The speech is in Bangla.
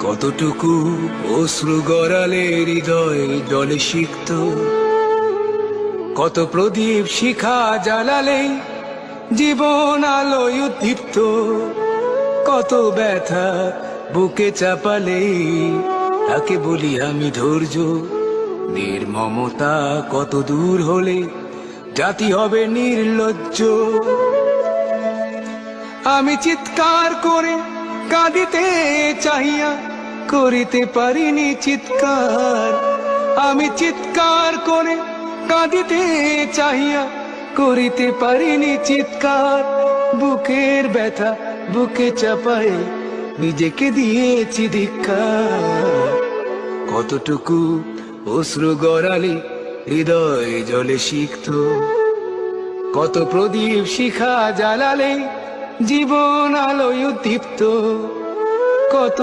কতটুকু অশ্রু গড়ালে হৃদয় জলে সিক্ত, কত প্রদীপ শিখা জ্বালালে জীবন আলোয় উদ্দীপ্ত, কত ব্যথা বুকে চাপালে তাকে বলি আমি ধৈর্য। নির্মমতা কত দূর হলে জাতি হবে নির্লজ্জ। আমি চিৎকার করে কাঁদিতে চাহিয়া করিতে পারিনি চিৎকার, আমি চিৎকার করে কাঁদিতে চাহিয়া করিতে পারিনি চিৎকার। বুকের ব্যথা বুকে চাপায়ে নিজেকে দিয়েছি ধিক্কার। কতটুকু অশ্রু গড়ালে হৃদয় জলে সিক্ত, কত প্রদীপ শিখা জ্বালালে জীবন আলোয় উদ্দীপ্ত, কত